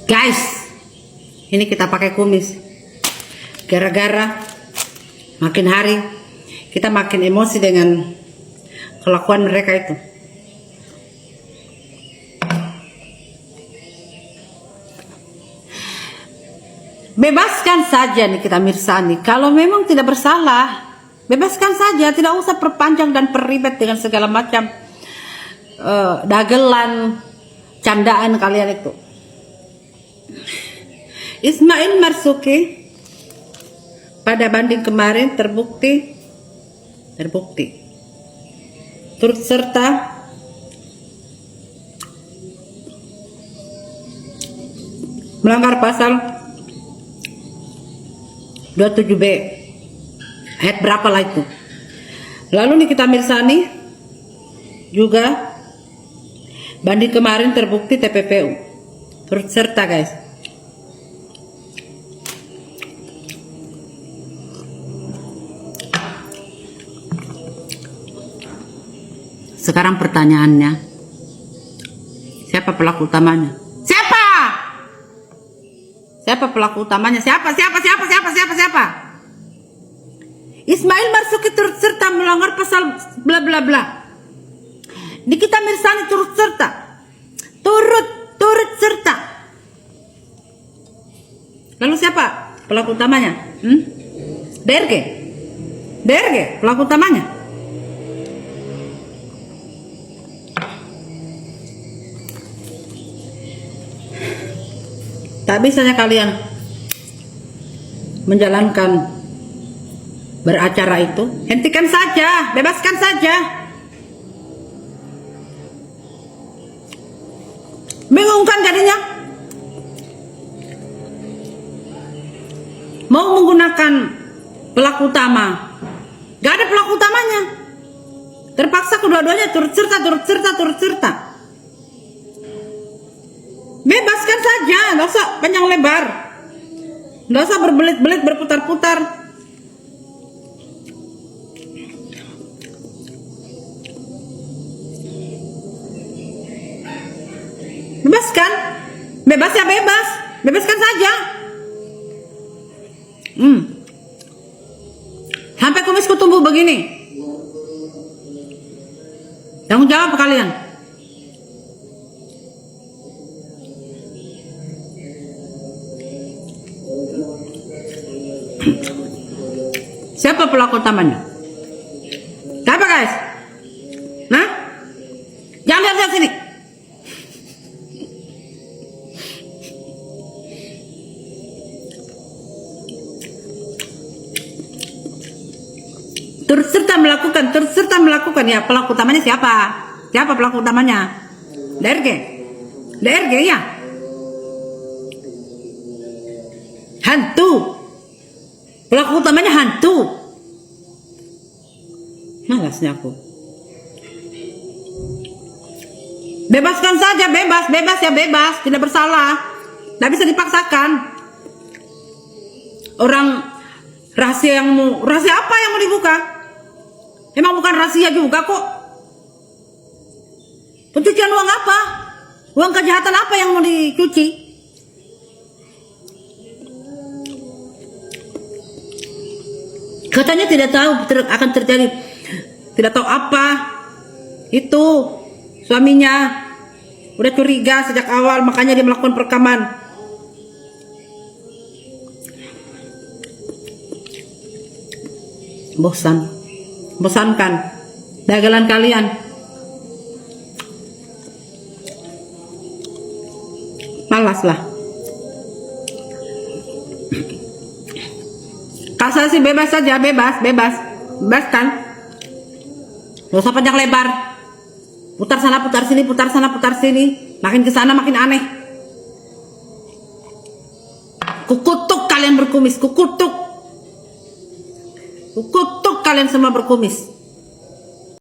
Guys, ini kita pakai kumis gara-gara makin hari kita makin emosi dengan kelakuan mereka itu. Bebaskan saja nih kita Mirsani. Kalau memang tidak bersalah, bebaskan saja, tidak usah perpanjang dan peribet dengan segala macam dagelan, candaan kalian itu. Ismail Marzuki pada banding kemarin terbukti turut serta melanggar pasal 27B ayat berapa lah itu. Lalu Nikita Mirzani juga banding kemarin terbukti TPPU turut serta, guys. Sekarang pertanyaannya, siapa pelaku utamanya? Siapa pelaku utamanya? Siapa? Ismail Marzuki turut serta melanggar pasal bla bla bla. Nikita Mirzani turut serta. Turut serta. Lalu siapa pelaku utamanya? DRG pelaku utamanya. Tak bisanya kalian menjalankan beracara itu, hentikan saja, bebaskan saja. Bingung kan jadinya? Mau menggunakan pelaku utama, gak ada pelaku utamanya. Terpaksa kedua-duanya turut serta. Bebaskan saja, nggak usah panjang lebar, nggak usah berbelit-belit berputar-putar. Bebaskan, bebas ya bebas, bebaskan saja. Sampai kumisku tumbuh begini, tanggung jawab kalian. Siapa pelaku utamanya? Siapa, guys? Nah, jangan lihat sini. Turut serta melakukan ya, pelaku utamanya siapa? Siapa pelaku utamanya? DRG ya. Hantu. Pelaku utamanya hantu. Malasnya aku. Bebaskan saja, bebas ya bebas, tidak bersalah. Tidak bisa dipaksakan. Orang rahasia apa yang mau dibuka? Emang bukan rahasia juga kok. Pencucian uang apa? Uang kejahatan apa yang mau dicuci? Katanya tidak tahu akan terjadi, tidak tahu apa itu. Suaminya udah curiga sejak awal, makanya dia melakukan perekaman. Bosankan dagelan kalian. Malaslah. Kasasi bebas saja, bebaskan. Gak usah panjang lebar. Putar sana, putar sini. Makin kesana makin aneh. Kukutuk kalian berkumis, kukutuk kalian semua berkumis.